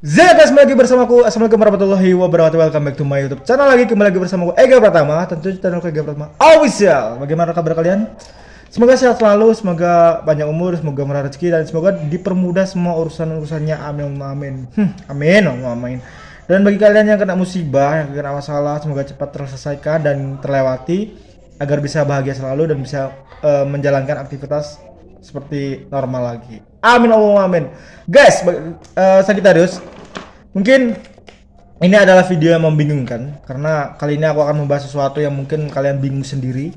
Guys, kembali lagi bersamaku. Assalamualaikum warahmatullahi wabarakatuh. Welcome back to my YouTube channel lagi. Kembali lagi bersamaku Ega Pratama. Tentu channel Ega Pratama official. Bagaimana kabar kalian? Semoga sehat selalu, semoga panjang umur, semoga murah rezeki, dan semoga dipermudah semua urusan-urusannya. Amin, amin. Amin, amin. Dan bagi kalian yang kena musibah, yang kena masalah, semoga cepat terselesaikan dan terlewati agar bisa bahagia selalu dan bisa menjalankan aktivitas seperti normal lagi. Amin, Allahumma amin. Guys, Sagittarius, mungkin ini adalah video yang membingungkan karena kali ini aku akan membahas sesuatu yang mungkin kalian bingung sendiri,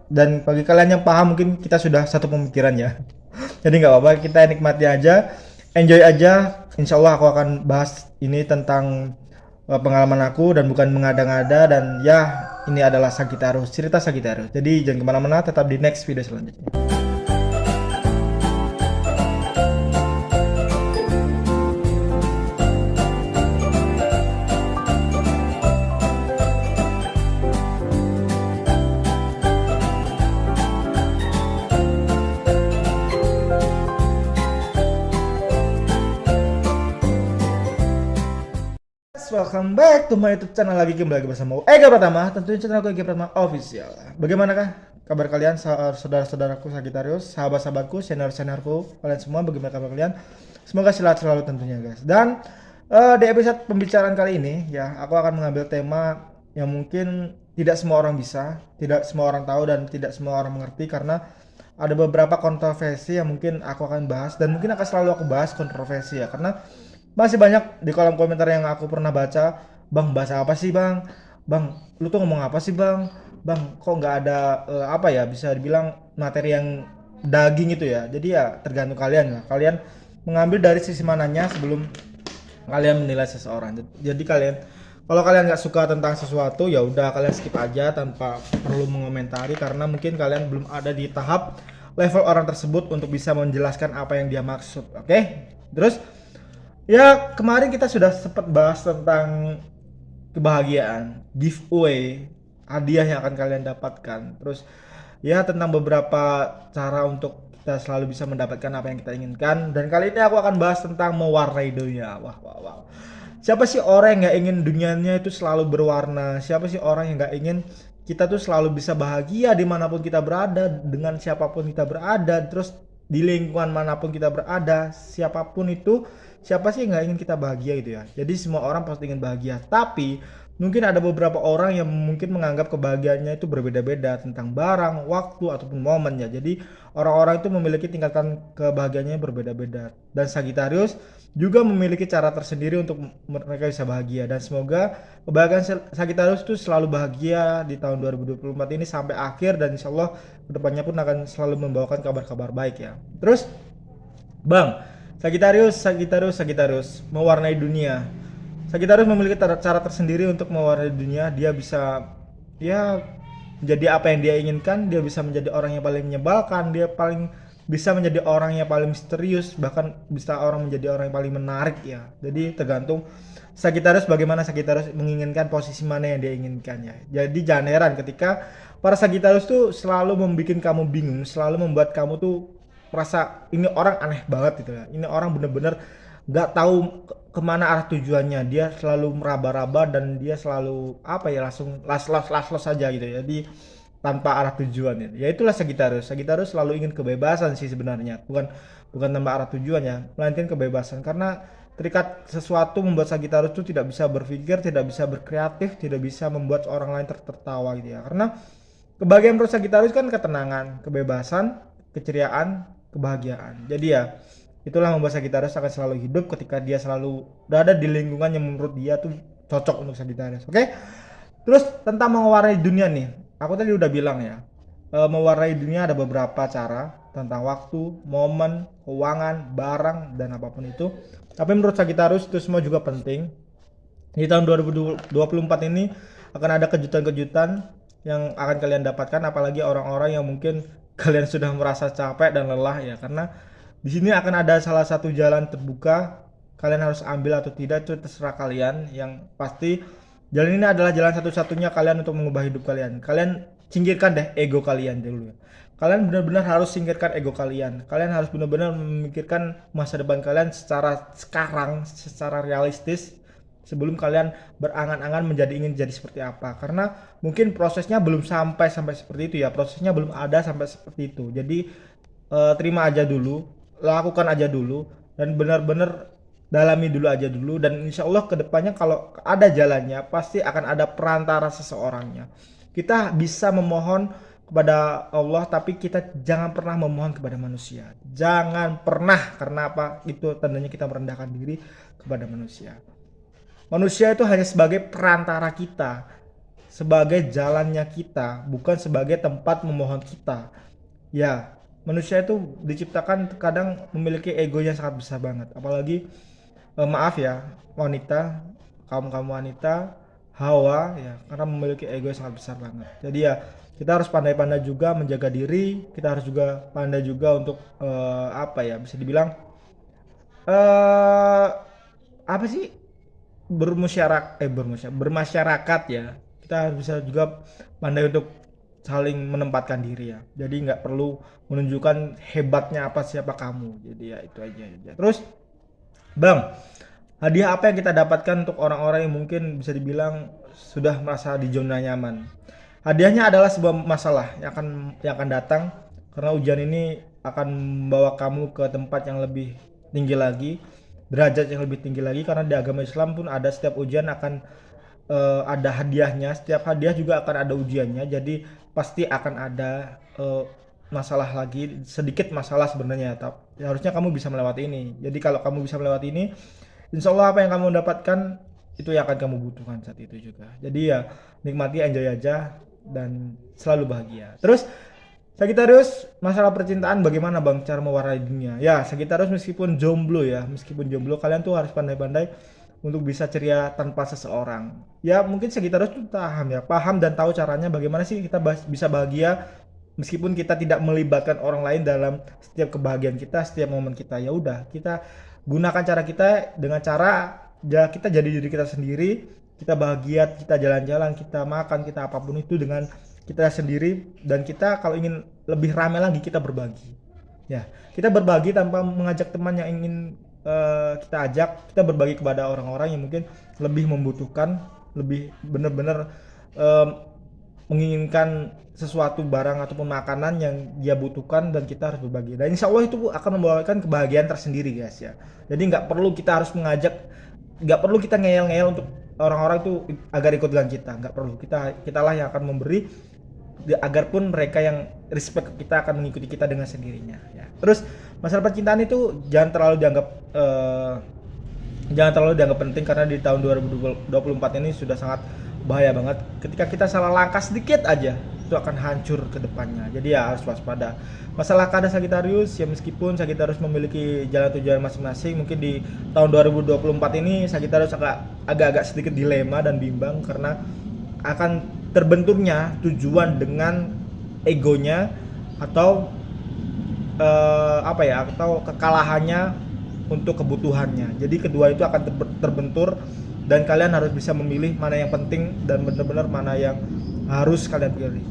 dan bagi kalian yang paham mungkin kita sudah satu pemikiran ya. Jadi nggak apa-apa, kita nikmati aja, enjoy aja. Insya Allah aku akan bahas ini tentang pengalaman aku dan bukan mengada-ngada, dan ya ini adalah Sagittarius, cerita Sagittarius. Jadi jangan kemana-mana, tetap di next video selanjutnya. Welcome back to my YouTube channel lagi, kembali lagi bersama Ega Pratama, tentunya channel Ega Pratama official. Bagaimanakah kabar kalian, saudara-saudaraku Sagittarius, sahabat-sahabatku, senior-seniorku, kalian semua, bagaimana kabar kalian? Semoga sehat selalu tentunya guys. Dan di episode pembicaraan kali ini ya, aku akan mengambil tema yang mungkin tidak semua orang bisa, tidak semua orang tahu, dan tidak semua orang mengerti, karena ada beberapa kontroversi yang mungkin aku akan bahas, dan mungkin akan selalu aku bahas kontroversi ya, karena masih banyak di kolom komentar yang aku pernah baca. Bang, bahasa apa sih bang? Bang, lu tuh ngomong apa sih bang? Bang, kok nggak ada apa ya, bisa dibilang materi yang daging itu ya. Jadi ya tergantung kalian lah. Kalian mengambil dari sisi mananya sebelum kalian menilai seseorang. Jadi kalian, kalau kalian nggak suka tentang sesuatu, ya udah kalian skip aja tanpa perlu mengomentari, karena mungkin kalian belum ada di tahap level orang tersebut untuk bisa menjelaskan apa yang dia maksud. Oke? Terus ya, kemarin kita sudah sempat bahas tentang kebahagiaan, giveaway, hadiah yang akan kalian dapatkan. Terus ya tentang beberapa cara untuk kita selalu bisa mendapatkan apa yang kita inginkan. Dan kali ini aku akan bahas tentang mewarnai dunia. Wah, wah, wah. Siapa sih orang yang nggak ingin dunianya itu selalu berwarna? Siapa sih orang yang nggak ingin kita tuh selalu bisa bahagia dimanapun kita berada, dengan siapapun kita berada, terus di lingkungan manapun kita berada, siapapun itu, siapa sih nggak ingin kita bahagia gitu ya. Jadi semua orang pasti ingin bahagia, tapi mungkin ada beberapa orang yang mungkin menganggap kebahagiaannya itu berbeda-beda tentang barang, waktu, ataupun momen ya. Jadi orang-orang itu memiliki tingkatan kebahagiaannya berbeda-beda, dan Sagittarius juga memiliki cara tersendiri untuk mereka bisa bahagia. Dan semoga kebahagiaan Sagittarius itu selalu bahagia di tahun 2024 ini sampai akhir, dan insya Allah kedepannya pun akan selalu membawakan kabar-kabar baik ya. Terus bang, Sagittarius mewarnai dunia. Sagittarius memiliki cara tersendiri untuk mewarnai dunia. Dia bisa ya menjadi apa yang dia inginkan. Dia bisa menjadi orang yang paling menyebalkan. Dia paling bisa menjadi orang yang paling misterius. Bahkan bisa orang menjadi orang yang paling menarik ya. Jadi tergantung Sagittarius bagaimana Sagittarius menginginkan posisi mana yang dia inginkan ya. Jadi jangan heran ketika para Sagittarius tuh selalu membuat kamu bingung, selalu membuat kamu tuh merasa ini orang aneh banget gitu ya. Ini orang bener-bener nggak tahu kemana arah tujuannya. Dia selalu meraba-raba, dan dia selalu apa ya, langsung las saja gitu ya. Jadi tanpa arah tujuan ya. Ya itulah Sagittarius. Sagittarius selalu ingin kebebasan sih sebenarnya. Bukan tanpa arah tujuan ya, melainkan kebebasan. Karena terikat sesuatu membuat Sagittarius itu tidak bisa berpikir, tidak bisa berkreatif, tidak bisa membuat orang lain tertawa gitu ya. Karena kebahagiaan menurut Sagittarius kan ketenangan, kebebasan, keceriaan, kebahagiaan. Jadi ya itulah membuat Sagittarius akan selalu hidup ketika dia selalu berada di lingkungan yang menurut dia tuh cocok untuk Sagittarius. Oke? Terus tentang mewarnai dunia nih, aku tadi udah bilang ya, mewarnai dunia ada beberapa cara, tentang waktu, momen, keuangan, barang, dan apapun itu. Tapi menurut Sagittarius itu semua juga penting. Di tahun 2024 ini akan ada kejutan-kejutan yang akan kalian dapatkan, apalagi orang-orang yang mungkin kalian sudah merasa capek dan lelah ya, karena di sini akan ada salah satu jalan terbuka. Kalian harus ambil atau tidak itu terserah kalian. Yang pasti jalan ini adalah jalan satu-satunya kalian untuk mengubah hidup kalian. Kalian singkirkan deh ego kalian dulu ya. Kalian benar-benar harus singkirkan ego kalian. Kalian harus benar-benar memikirkan masa depan kalian secara sekarang, secara realistis sebelum kalian berangan-angan ingin jadi seperti apa. Karena mungkin prosesnya belum sampai seperti itu ya. Prosesnya belum ada sampai seperti itu. Jadi terima aja dulu, lakukan aja dulu, dan benar-benar dalami dulu aja dulu, dan insya Allah kedepannya kalau ada jalannya pasti akan ada perantara seseorangnya. Kita bisa memohon kepada Allah, tapi kita jangan pernah memohon kepada manusia. Jangan pernah, karena apa? Itu tandanya kita merendahkan diri kepada manusia. Manusia itu hanya sebagai perantara kita, sebagai jalannya kita, bukan sebagai tempat memohon kita. Ya, manusia itu diciptakan kadang memiliki ego yang sangat besar banget. Apalagi maaf ya, wanita, kaum wanita, Hawa ya, karena memiliki ego yang sangat besar banget. Jadi ya, kita harus pandai-pandai juga menjaga diri. Kita harus juga pandai juga untuk apa ya, bisa dibilang apa sih, bermasyarakat ya. Kita harus bisa juga pandai untuk saling menempatkan diri ya. Jadi nggak perlu menunjukkan hebatnya apa siapa kamu. Jadi ya itu aja. Terus Bang, hadiah apa yang kita dapatkan untuk orang-orang yang mungkin bisa dibilang sudah merasa di zona nyaman? Hadiahnya adalah sebuah masalah yang akan datang, karena ujian ini akan membawa kamu ke tempat yang lebih tinggi lagi, derajat yang lebih tinggi lagi, karena di agama Islam pun ada setiap ujian akan ada hadiahnya, setiap hadiah juga akan ada ujiannya. Jadi pasti akan ada masalah lagi, sedikit masalah sebenarnya, tapi harusnya kamu bisa melewati ini. Jadi kalau kamu bisa melewati ini, insya Allah apa yang kamu dapatkan itu yang akan kamu butuhkan saat itu juga. Jadi ya nikmati, enjoy aja, dan selalu bahagia. Terus Sagittarius, masalah percintaan bagaimana Bang cara mewarnai dunia? Ya, Sagittarius meskipun jomblo, kalian tuh harus pandai-pandai untuk bisa ceria tanpa seseorang. Ya mungkin Sagittarius tuh paham dan tahu caranya bagaimana sih kita bisa bahagia meskipun kita tidak melibatkan orang lain dalam setiap kebahagiaan kita, setiap momen kita. Ya udah, kita gunakan cara kita dengan cara ya kita jadi diri kita sendiri, kita bahagia, kita jalan-jalan, kita makan, kita apapun itu dengan kita sendiri. Dan kita kalau ingin lebih ramai lagi, kita berbagi. Ya, kita berbagi tanpa mengajak teman yang ingin kita ajak. Kita berbagi kepada orang-orang yang mungkin lebih membutuhkan, lebih benar-benar menginginkan sesuatu barang ataupun makanan yang dia butuhkan, dan kita harus berbagi. Dan insya Allah itu akan membawakan kebahagiaan tersendiri guys ya. Jadi nggak perlu kita harus mengajak, nggak perlu kita ngeyel-ngeyel untuk orang-orang itu agar ikut dengan kita. Nggak perlu, kita lah yang akan memberi, agar pun mereka yang respect kita akan mengikuti kita dengan sendirinya ya. Terus masalah percintaan itu jangan terlalu dianggap penting, karena di tahun 2024 ini sudah sangat bahaya banget. Ketika kita salah langkah sedikit aja, itu akan hancur ke depannya. Jadi ya harus waspada. Masalah keadaan Sagittarius ya, meskipun Sagittarius memiliki jalan tujuan masing-masing, mungkin di tahun 2024 ini Sagittarius agak-agak sedikit dilema dan bimbang, karena akan terbenturnya tujuan dengan egonya atau atau kekalahannya untuk kebutuhannya. Jadi kedua itu akan terbentur, dan kalian harus bisa memilih mana yang penting dan benar-benar mana yang harus kalian pilih.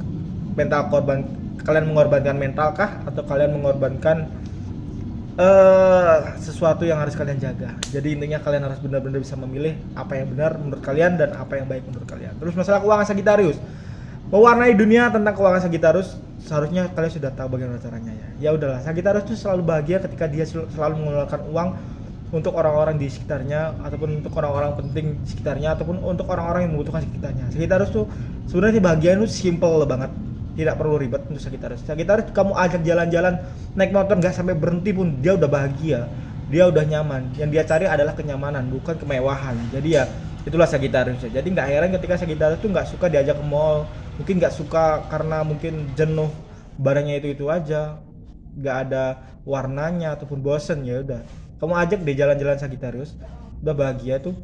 Kalian mengorbankan mental kah, atau kalian mengorbankan sesuatu yang harus kalian jaga. Jadi intinya kalian harus benar-benar bisa memilih apa yang benar menurut kalian dan apa yang baik menurut kalian. Terus masalah keuangan Sagittarius, mewarnai dunia tentang keuangan Sagittarius, seharusnya kalian sudah tahu bagaimana caranya ya. Ya udahlah, Sagittarius itu selalu bahagia ketika dia selalu mengeluarkan uang untuk orang-orang di sekitarnya, ataupun untuk orang-orang penting di sekitarnya, ataupun untuk orang-orang yang membutuhkan sekitarnya. Sagittarius tuh sebenarnya bahagia itu simple banget, tidak perlu ribet untuk Sagittarius. Sagittarius kamu ajak jalan-jalan, naik motor nggak sampai berhenti pun dia udah bahagia, dia udah nyaman. Yang dia cari adalah kenyamanan, bukan kemewahan. Jadi ya itulah Sagittarius. Jadi nggak heran ketika Sagittarius tuh nggak suka diajak ke mall, mungkin nggak suka karena mungkin jenuh barangnya itu aja, nggak ada warnanya ataupun bosen. Ya udah, kamu ajak deh jalan-jalan Sagittarius, udah bahagia tuh.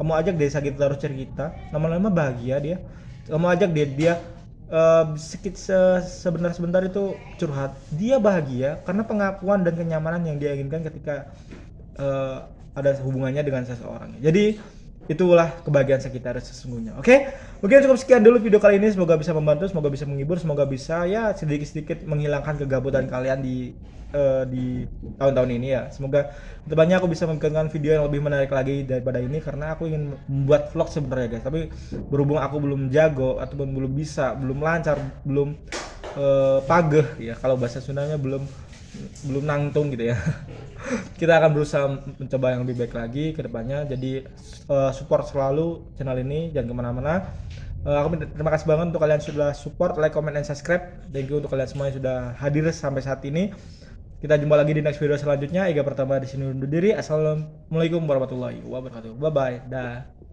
Kamu ajak deh Sagittarius cerita, lama-lama bahagia dia. Kamu ajak dia sebentar itu curhat, dia bahagia karena pengakuan dan kenyamanan yang dia inginkan ketika ada hubungannya dengan seseorang. Jadi itulah kebahagiaan Sagittarius sesungguhnya. Oke, mungkin cukup sekian dulu video kali ini. Semoga bisa membantu, semoga bisa menghibur, semoga bisa ya sedikit-sedikit menghilangkan kegabutan kalian di tahun-tahun ini ya. Semoga kedepannya aku bisa membikinkan video yang lebih menarik lagi daripada ini, karena aku ingin membuat vlog sebenarnya guys. Tapi berhubung aku belum jago ataupun belum bisa, belum lancar, belum pageh ya, kalau bahasa Sundanya belum nangtung gitu ya. Kita akan berusaha mencoba yang lebih baik lagi ke depannya. Jadi support selalu channel ini, jangan kemana-mana. Aku terima kasih banget untuk kalian sudah support, like, comment, and subscribe. Thank you untuk kalian semua yang sudah hadir sampai saat ini. Kita jumpa lagi di next video selanjutnya. Ega Pratama di sini undur diri. Assalamualaikum warahmatullahi wabarakatuh. Bye bye. Dah.